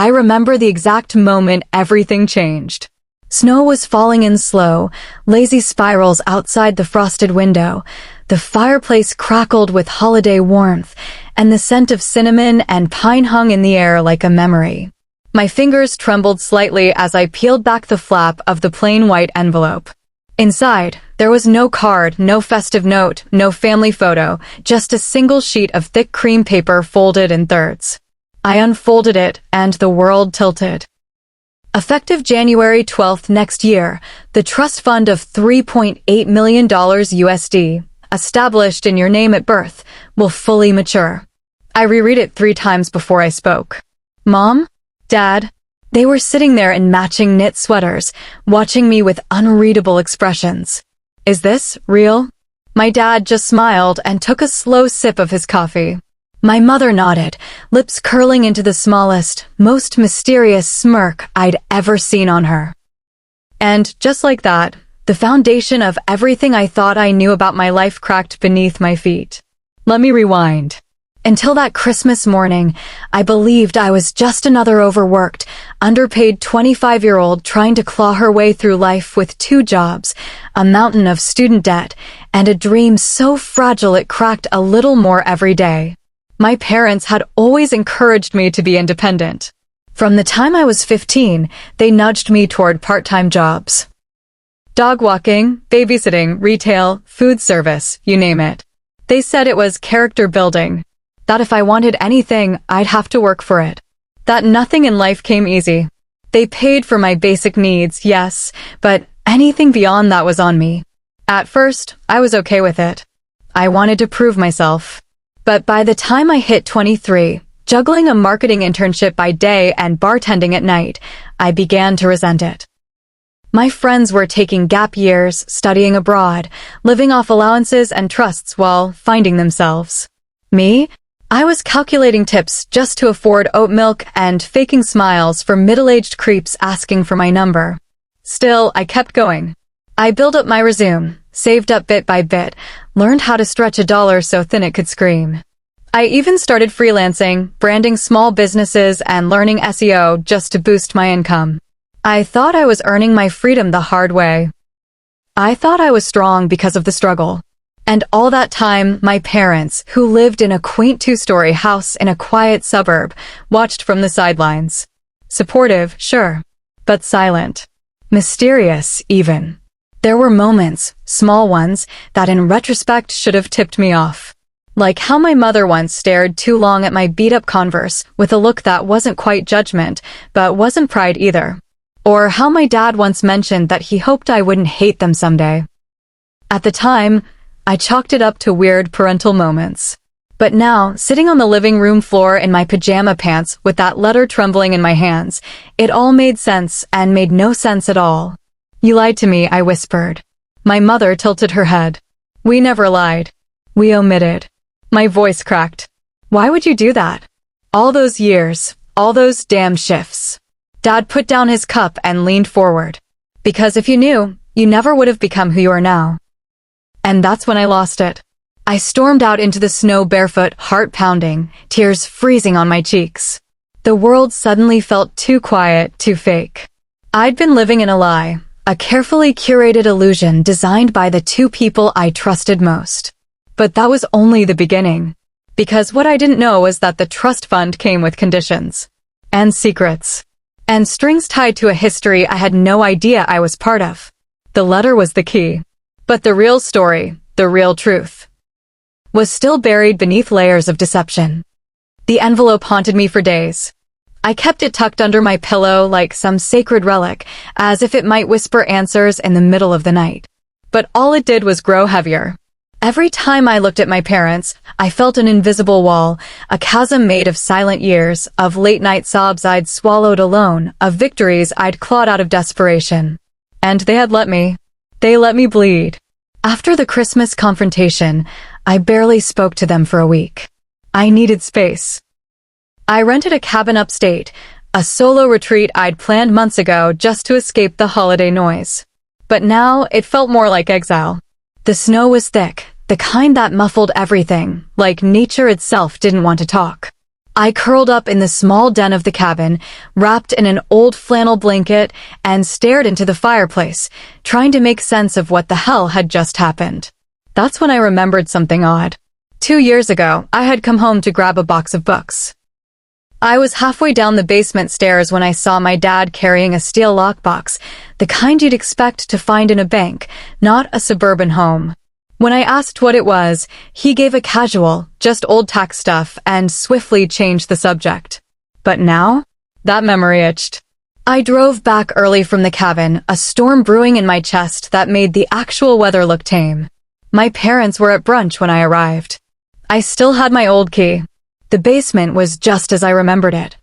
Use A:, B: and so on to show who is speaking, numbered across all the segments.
A: I remember the exact moment everything changed. Snow was falling in slow, lazy spirals outside the frosted window. The fireplace crackled with holiday warmth, and the scent of cinnamon and pine hung in the air like a memory. My fingers trembled slightly as I peeled back the flap of the plain white envelope. Inside, there was no card, no festive note, no family photo, just a single sheet of thick cream paper folded in thirds. I unfolded it, and the world tilted. Effective January 12th next year, the trust fund of $3.8 million USD, established in your name at birth, will fully mature. I reread it 3 times before I spoke. Mom? Dad? They were sitting there in matching knit sweaters, watching me with unreadable expressions. Is this real? My dad just smiled and took a slow sip of his coffee. My mother nodded, lips curling into the smallest, most mysterious smirk I'd ever seen on her. And just like that, the foundation of everything I thought I knew about my life cracked beneath my feet. Let me rewind. Until that Christmas morning, I believed I was just another overworked, underpaid 25-year-old trying to claw her way through life with 2 jobs, a mountain of student debt, and a dream so fragile it cracked a little more every day. My parents had always encouraged me to be independent. From the time I was 15, they nudged me toward part-time jobs. Dog walking, babysitting, retail, food service, you name it. They said it was character building, that if I wanted anything, I'd have to work for it. That nothing in life came easy. They paid for my basic needs, yes, but anything beyond that was on me. At first, I was okay with it. I wanted to prove myself. But by the time I hit 23, juggling a marketing internship by day and bartending at night, I began to resent it. My friends were taking gap years, studying abroad, living off allowances and trusts while finding themselves. Me? I was calculating tips just to afford oat milk and faking smiles for middle-aged creeps asking for my number. Still, I kept going. I built up my resume, saved up bit by bit, learned how to stretch $1 so thin it could scream. I even started freelancing, branding small businesses and learning SEO just to boost my income. I thought I was earning my freedom the hard way. I thought I was strong because of the struggle. And all that time, my parents, who lived in a quaint 2-story house in a quiet suburb, watched from the sidelines. Supportive, sure, but silent. Mysterious, even. There were moments, small ones, that in retrospect should have tipped me off. Like how my mother once stared too long at my beat-up Converse with a look that wasn't quite judgment, but wasn't pride either. Or how my dad once mentioned that he hoped I wouldn't hate them someday. At the time, I chalked it up to weird parental moments. But now, sitting on the living room floor in my pajama pants with that letter trembling in my hands, it all made sense and made no sense at all. You lied to me, I whispered. My mother tilted her head. We never lied. We omitted. My voice cracked. Why would you do that? All those years, all those damn shifts. Dad put down his cup and leaned forward. Because if you knew, you never would have become who you are now. And that's when I lost it. I stormed out into the snow barefoot, heart pounding, tears freezing on my cheeks. The world suddenly felt too quiet, too fake. I'd been living in a lie, a carefully curated illusion designed by the 2 people I trusted most. But that was only the beginning. Because what I didn't know was that the trust fund came with conditions. And secrets. And strings tied to a history I had no idea I was part of. The letter was the key. But the real story, the real truth, was still buried beneath layers of deception. The envelope haunted me for days. I kept it tucked under my pillow like some sacred relic, as if it might whisper answers in the middle of the night. But all it did was grow heavier. Every time I looked at my parents, I felt an invisible wall, a chasm made of silent years, of late-night sobs I'd swallowed alone, of victories I'd clawed out of desperation. And they had let me. They let me bleed. After the Christmas confrontation, I barely spoke to them for a week. I needed space. I rented a cabin upstate, a solo retreat I'd planned months ago just to escape the holiday noise. But now it felt more like exile. The snow was thick, the kind that muffled everything, like nature itself didn't want to talk. I curled up in the small den of the cabin, wrapped in an old flannel blanket, and stared into the fireplace, trying to make sense of what the hell had just happened. That's when I remembered something odd. 2 years ago, I had come home to grab a box of books. I was halfway down the basement stairs when I saw my dad carrying a steel lockbox, the kind you'd expect to find in a bank, not a suburban home. When I asked what it was, he gave a casual, just old tax stuff, and swiftly changed the subject. But now? That memory itched. I drove back early from the cabin, a storm brewing in my chest that made the actual weather look tame. My parents were at brunch when I arrived. I still had my old key. The basement was just as I remembered it.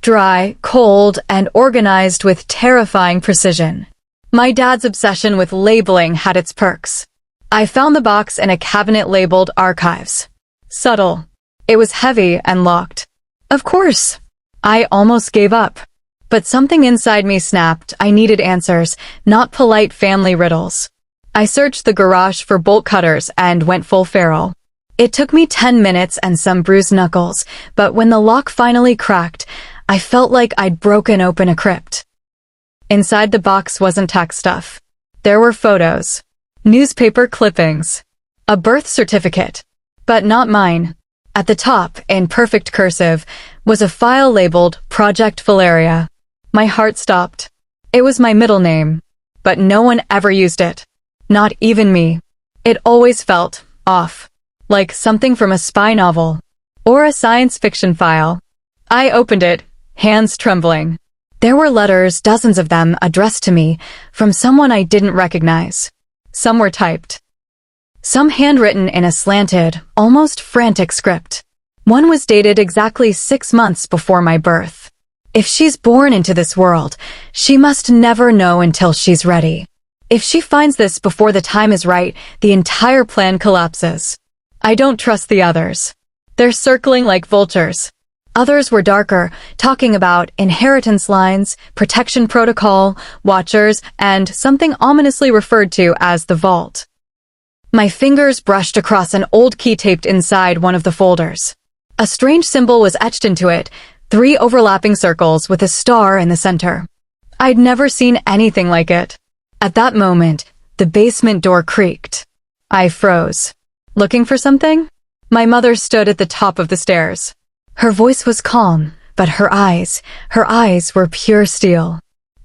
A: Dry, cold, and organized with terrifying precision. My dad's obsession with labeling had its perks. I found the box in a cabinet labeled Archives. Subtle. It was heavy and locked. Of course. I almost gave up. But something inside me snapped. I needed answers, not polite family riddles. I searched the garage for bolt cutters and went full feral. It took me 10 minutes and some bruised knuckles, but when the lock finally cracked, I felt like I'd broken open a crypt. Inside the box wasn't tax stuff. There were photos. Newspaper clippings. A birth certificate. But not mine. At the top, in perfect cursive, was a file labeled Project Valyria. My heart stopped. It was my middle name. But no one ever used it. Not even me. It always felt off. Like something from a spy novel. Or a science fiction file. I opened it, hands trembling. There were letters, dozens of them, addressed to me, from someone I didn't recognize. Some were typed. Some handwritten in a slanted, almost frantic script. One was dated exactly 6 months before my birth. If she's born into this world, she must never know until she's ready. If she finds this before the time is right, the entire plan collapses. I don't trust the others. They're circling like vultures. Others were darker, talking about inheritance lines, protection protocol, watchers, and something ominously referred to as the vault. My fingers brushed across an old key taped inside one of the folders. A strange symbol was etched into it, 3 overlapping circles with a star in the center. I'd never seen anything like it. At that moment, the basement door creaked. I froze. Looking for something? My mother stood at the top of the stairs. Her voice was calm, but her eyes were pure steel.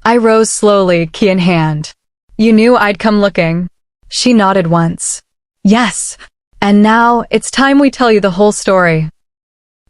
A: I rose slowly, key in hand. You knew I'd come looking. She nodded once. Yes. And now, it's time we tell you the whole story.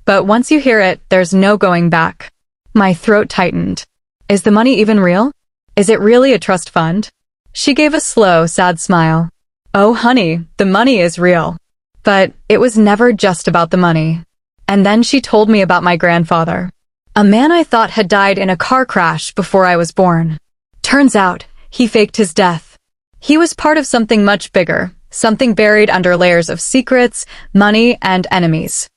A: But once you hear it, there's no going back. My throat tightened. Is the money even real? Is it really a trust fund? She gave a slow, sad smile. Oh, honey, the money is real. But it was never just about the money. And then she told me about my grandfather. A man I thought had died in a car crash before I was born. Turns out, he faked his death. He was part of something much bigger, something buried under layers of secrets, money, and enemies.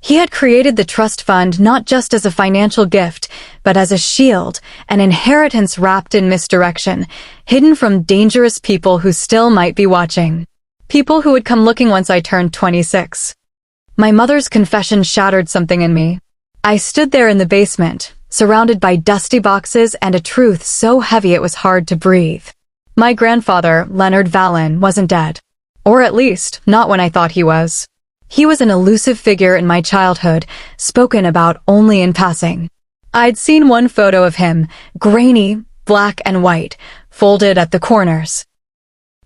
A: He had created the trust fund not just as a financial gift, but as a shield, an inheritance wrapped in misdirection, hidden from dangerous people who still might be watching. People who would come looking once I turned 26. My mother's confession shattered something in me. I stood there in the basement, surrounded by dusty boxes and a truth so heavy it was hard to breathe. My grandfather, Leonard Vallon, wasn't dead. Or at least, not when I thought he was. He was an elusive figure in my childhood, spoken about only in passing. I'd seen one photo of him, grainy, black and white, folded at the corners.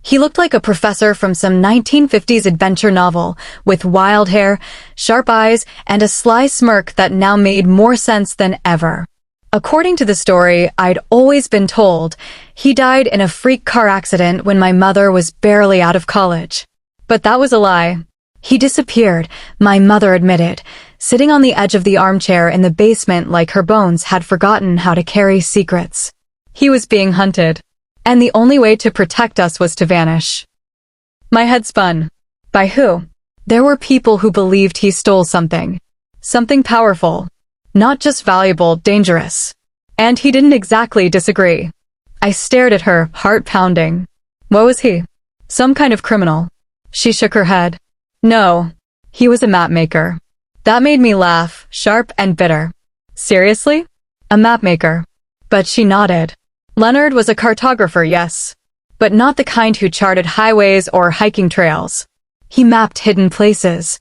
A: He looked like a professor from some 1950s adventure novel, with wild hair, sharp eyes, and a sly smirk that now made more sense than ever. According to the story I'd always been told, he died in a freak car accident when my mother was barely out of college. But that was a lie. He disappeared, my mother admitted, sitting on the edge of the armchair in the basement like her bones had forgotten how to carry secrets. He was being hunted. And the only way to protect us was to vanish. My head spun. By who? There were people who believed he stole something. Something powerful. Not just valuable, dangerous. And he didn't exactly disagree. I stared at her, heart pounding. What was he? Some kind of criminal. She shook her head. No. He was a mapmaker. That made me laugh, sharp and bitter. Seriously? A mapmaker? But she nodded. Leonard was a cartographer, yes. But not the kind who charted highways or hiking trails. He mapped hidden places.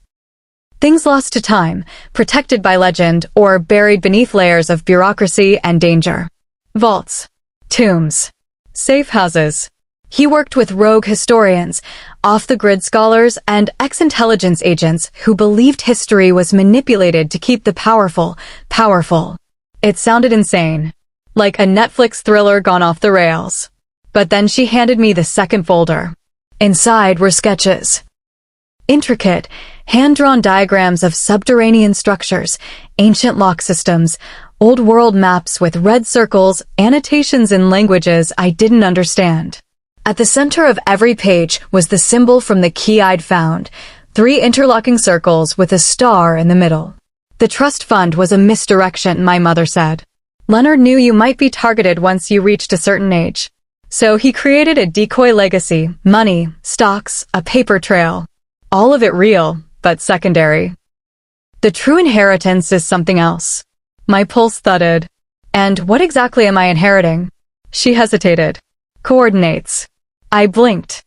A: Things lost to time, protected by legend, or buried beneath layers of bureaucracy and danger. Vaults. Tombs. Safe houses. He worked with rogue historians, off-the-grid scholars, and ex-intelligence agents who believed history was manipulated to keep the powerful, powerful. It sounded insane. Like a Netflix thriller gone off the rails. But then she handed me the second folder. Inside were sketches. Intricate, hand-drawn diagrams of subterranean structures, ancient lock systems, old-world maps with red circles, annotations in languages I didn't understand. At the center of every page was the symbol from the key I'd found, 3 interlocking circles with a star in the middle. The trust fund was a misdirection, my mother said. Leonard knew you might be targeted once you reached a certain age. So he created a decoy legacy, money, stocks, a paper trail. All of it real, but secondary. The true inheritance is something else. My pulse thudded. And what exactly am I inheriting? She hesitated. Coordinates. I blinked.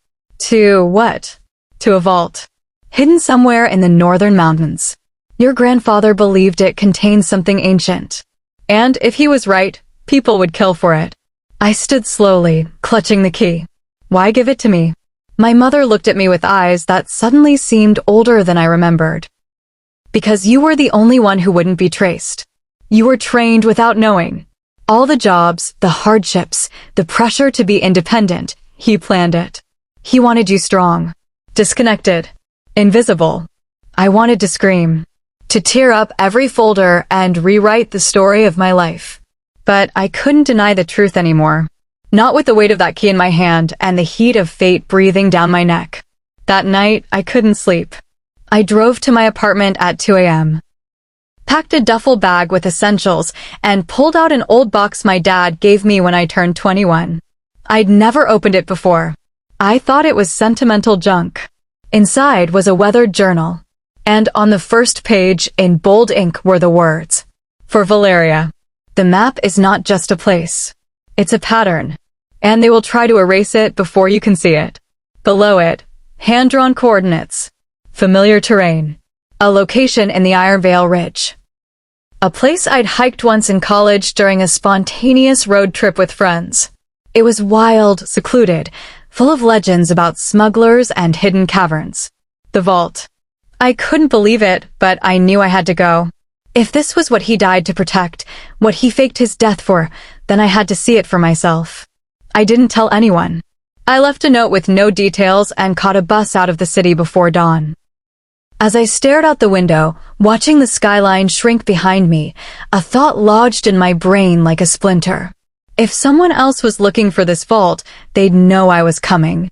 A: To what? To a vault. Hidden somewhere in the northern mountains. Your grandfather believed it contained something ancient. And if he was right, people would kill for it. I stood slowly, clutching the key. Why give it to me? My mother looked at me with eyes that suddenly seemed older than I remembered. Because you were the only one who wouldn't be traced. You were trained without knowing. All the jobs, the hardships, the pressure to be independent, he planned it. He wanted you strong, disconnected, invisible. I wanted to scream, to tear up every folder and rewrite the story of my life. But I couldn't deny the truth anymore. Not with the weight of that key in my hand and the heat of fate breathing down my neck. That night, I couldn't sleep. I drove to my apartment at 2 a.m. Packed a duffel bag with essentials and pulled out an old box my dad gave me when I turned 21. I'd never opened it before. I thought it was sentimental junk. Inside was a weathered journal. And on the first page, in bold ink, were the words, "For Valyria. The map is not just a place. It's a pattern. And they will try to erase it before you can see it." Below it, hand-drawn coordinates. Familiar terrain. A location in the Ironvale Ridge. A place I'd hiked once in college during a spontaneous road trip with friends. It was wild, secluded, full of legends about smugglers and hidden caverns. The vault. I couldn't believe it, but I knew I had to go. If this was what he died to protect, what he faked his death for, then I had to see it for myself. I didn't tell anyone. I left a note with no details and caught a bus out of the city before dawn. As I stared out the window, watching the skyline shrink behind me, a thought lodged in my brain like a splinter. If someone else was looking for this vault, they'd know I was coming.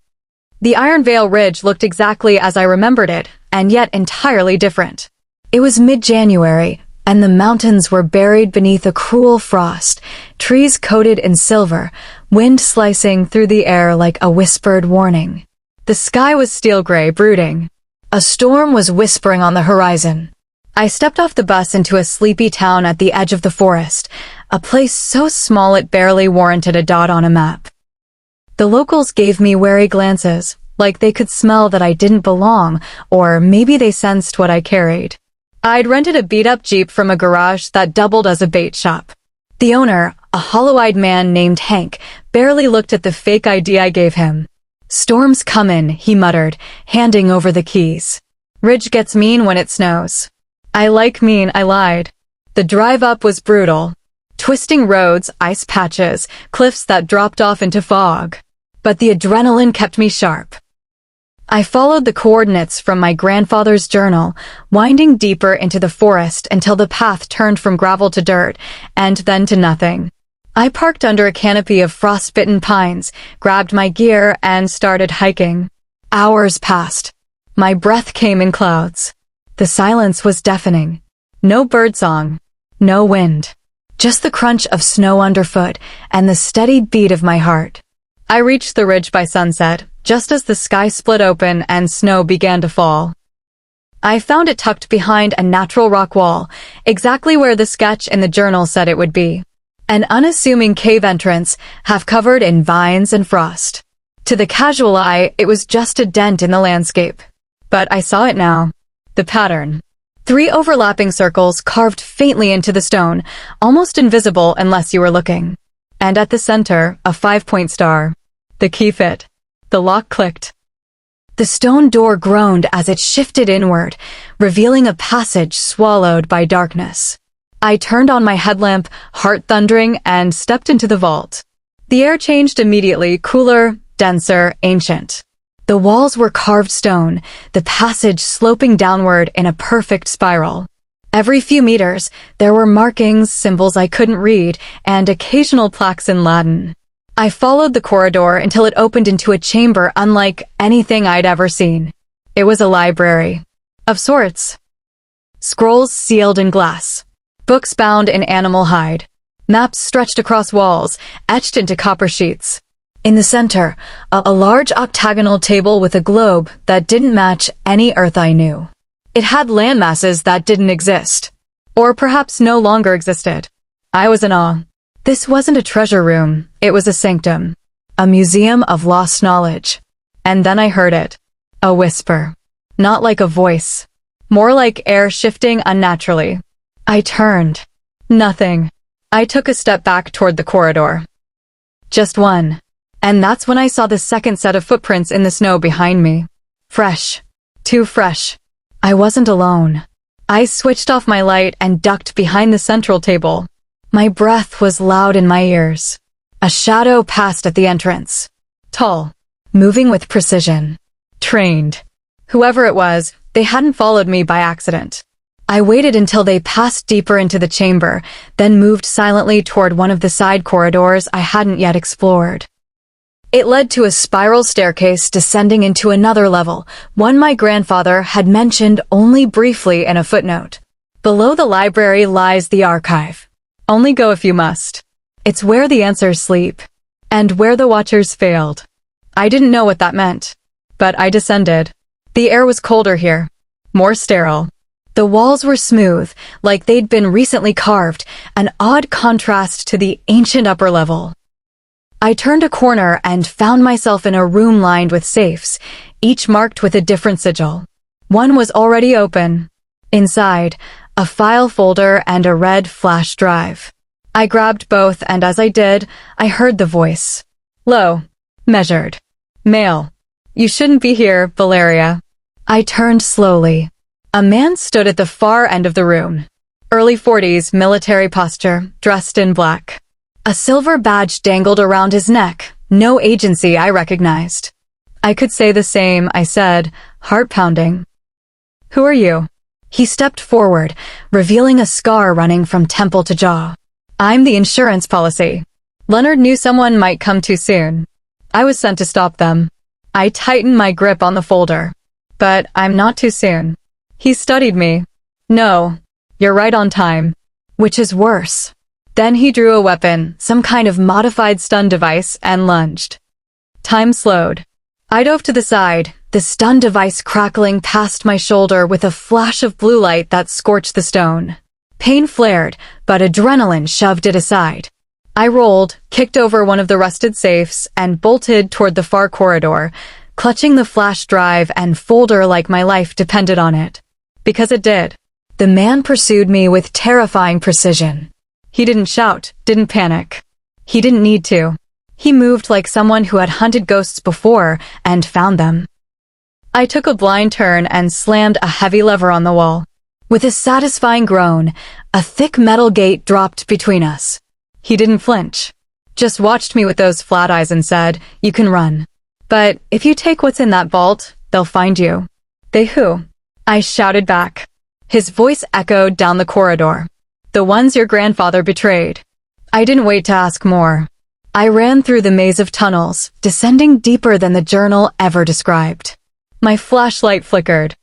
A: The Ironvale Ridge looked exactly as I remembered it, and yet entirely different. It was mid-January, and the mountains were buried beneath a cruel frost, trees coated in silver, wind slicing through the air like a whispered warning. The sky was steel gray, brooding. A storm was whispering on the horizon. I stepped off the bus into a sleepy town at the edge of the forest, a place so small it barely warranted a dot on a map. The locals gave me wary glances, like they could smell that I didn't belong, or maybe they sensed what I carried. I'd rented a beat-up Jeep from a garage that doubled as a bait shop. The owner, a hollow-eyed man named Hank, barely looked at the fake ID I gave him. "Storm's comin'," he muttered, handing over the keys. "Ridge gets mean when it snows." I like mean, I lied. The drive up was brutal. Twisting roads, ice patches, cliffs that dropped off into fog. But the adrenaline kept me sharp. I followed the coordinates from my grandfather's journal, winding deeper into the forest until the path turned from gravel to dirt, and then to nothing. I parked under a canopy of frost-bitten pines, grabbed my gear, and started hiking. Hours passed. My breath came in clouds. The silence was deafening. No birdsong. No wind. Just the crunch of snow underfoot and the steady beat of my heart. I reached the ridge by sunset, just as the sky split open and snow began to fall. I found it tucked behind a natural rock wall, exactly where the sketch in the journal said it would be. An unassuming cave entrance, half covered in vines and frost. To the casual eye, it was just a dent in the landscape. But I saw it now. The pattern. 3 overlapping circles carved faintly into the stone, almost invisible unless you were looking. And at the center, a 5-point star. The key fit. The lock clicked. The stone door groaned as it shifted inward, revealing a passage swallowed by darkness. I turned on my headlamp, heart thundering, and stepped into the vault. The air changed immediately, cooler, denser, ancient. The walls were carved stone, the passage sloping downward in a perfect spiral. Every few meters, there were markings, symbols I couldn't read, and occasional plaques in Latin. I followed the corridor until it opened into a chamber unlike anything I'd ever seen. It was a library. Of sorts. Scrolls sealed in glass. Books bound in animal hide. Maps stretched across walls, etched into copper sheets. In the center, a large octagonal table with a globe that didn't match any Earth I knew. It had landmasses that didn't exist. Or perhaps no longer existed. I was in awe. This wasn't a treasure room, it was a sanctum. A museum of lost knowledge. And then I heard it. A whisper. Not like a voice. More like air shifting unnaturally. I turned. Nothing. I took a step back toward the corridor. Just one. And that's when I saw the second set of footprints in the snow behind me. Fresh. Too fresh. I wasn't alone. I switched off my light and ducked behind the central table. My breath was loud in my ears. A shadow passed at the entrance. Tall. Moving with precision. Trained. Whoever it was, they hadn't followed me by accident. I waited until they passed deeper into the chamber, then moved silently toward one of the side corridors I hadn't yet explored. It led to a spiral staircase descending into another level, one my grandfather had mentioned only briefly in a footnote. Below the library lies the archive. Only go if you must. It's where the answers sleep. And where the watchers failed. I didn't know what that meant. But I descended. The air was colder here. More sterile. The walls were smooth, like they'd been recently carved, an odd contrast to the ancient upper level. I turned a corner and found myself in a room lined with safes, each marked with a different sigil. One was already open. Inside, a file folder and a red flash drive. I grabbed both, and as I did, I heard the voice. Low. Measured. Male. You shouldn't be here, Valyria. I turned slowly. A man stood at the far end of the room. Early 40s, military posture, dressed in black. A silver badge dangled around his neck, no agency I recognized. I could say the same, I said, heart pounding. Who are you? He stepped forward, revealing a scar running from temple to jaw. I'm the insurance policy. Leonard knew someone might come too soon. I was sent to stop them. I tightened my grip on the folder. But I'm not too soon. He studied me. No, you're right on time. Which is worse. Then he drew a weapon, some kind of modified stun device, and lunged. Time slowed. I dove to the side, the stun device crackling past my shoulder with a flash of blue light that scorched the stone. Pain flared, but adrenaline shoved it aside. I rolled, kicked over one of the rusted safes, and bolted toward the far corridor, clutching the flash drive and folder like my life depended on it. Because it did. The man pursued me with terrifying precision. He didn't shout, didn't panic. He didn't need to. He moved like someone who had hunted ghosts before and found them. I took a blind turn and slammed a heavy lever on the wall. With a satisfying groan, a thick metal gate dropped between us. He didn't flinch. Just watched me with those flat eyes and said, "You can run. But if you take what's in that vault, they'll find you." "They who?" I shouted back. His voice echoed down the corridor. "The ones your grandfather betrayed." I didn't wait to ask more. I ran through the maze of tunnels, descending deeper than the journal ever described. My flashlight flickered.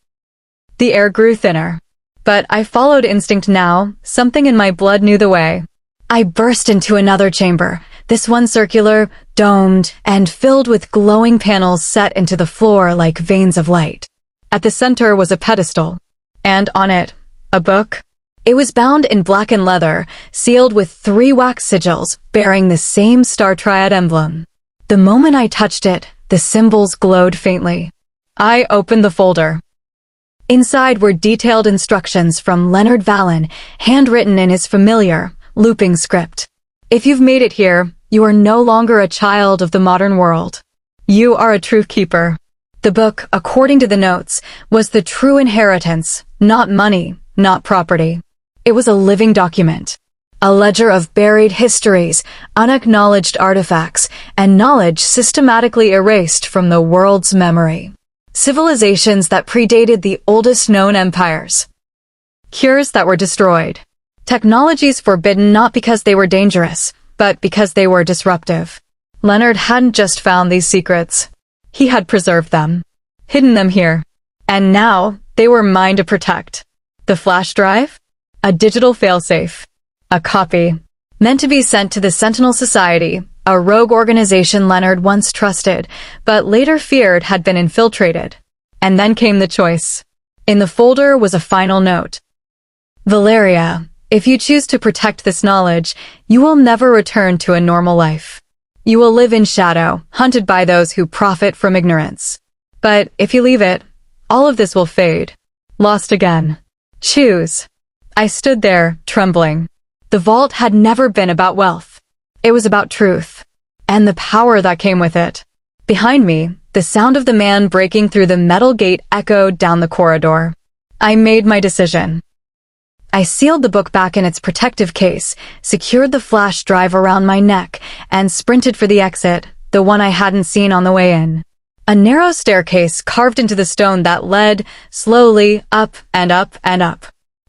A: The air grew thinner. But I followed instinct now, something in my blood knew the way. I burst into another chamber, this one circular, domed, and filled with glowing panels set into the floor like veins of light. At the center was a pedestal, And on it, a book. It was bound in blackened leather, sealed with 3 wax sigils bearing the same star triad emblem. The moment I touched it, the symbols glowed faintly. I opened the folder. Inside were detailed instructions from Leonard Vallon, handwritten in his familiar, looping script. If you've made it here, you are no longer a child of the modern world. You are a truth keeper. The book, according to the notes, was the true inheritance, not money, not property. It was a living document. A ledger of buried histories, unacknowledged artifacts, and knowledge systematically erased from the world's memory. Civilizations that predated the oldest known empires. Cures that were destroyed. Technologies forbidden not because they were dangerous, but because they were disruptive. Leonard hadn't just found these secrets. He had preserved them. Hidden them here. And now, they were mine to protect. The flash drive? A digital failsafe. A copy. Meant to be sent to the Sentinel Society, a rogue organization Leonard once trusted, but later feared had been infiltrated. And then came the choice. In the folder was a final note. Valyria, if you choose to protect this knowledge, you will never return to a normal life. You will live in shadow, hunted by those who profit from ignorance. But if you leave it, all of this will fade. Lost again. Choose. I stood there, trembling. The vault had never been about wealth. It was about truth. And the power that came with it. Behind me, the sound of the man breaking through the metal gate echoed down the corridor. I made my decision. I sealed the book back in its protective case, secured the flash drive around my neck, and sprinted for the exit, the one I hadn't seen on the way in. A narrow staircase carved into the stone that led, slowly, up and up and up.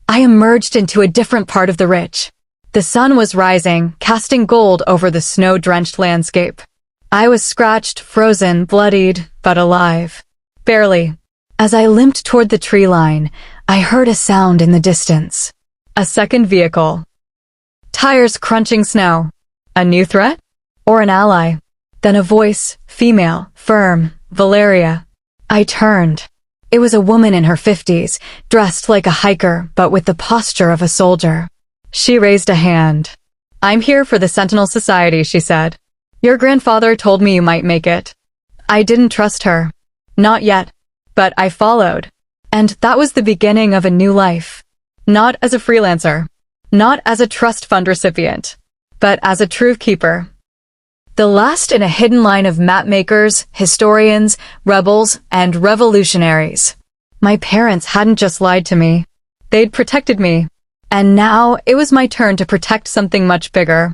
A: I emerged into a different part of the ridge. The sun was rising, casting gold over the snow-drenched landscape. I was scratched, frozen, bloodied, but alive. Barely. As I limped toward the tree line, I heard a sound in the distance. A second vehicle. Tires crunching snow. A new threat? Or an ally? Then a voice, female, firm, Valyria. I turned. It was a woman in her 50s, dressed like a hiker but with the posture of a soldier. She raised a hand. I'm here for the Sentinel Society, she said. Your grandfather told me you might make it. I didn't trust her. Not yet. But I followed. And that was the beginning of a new life. Not as a freelancer. Not as a trust fund recipient. But as a truth keeper. The last in a hidden line of mapmakers, historians, rebels, and revolutionaries. My parents hadn't just lied to me. They'd protected me. And now it was my turn to protect something much bigger.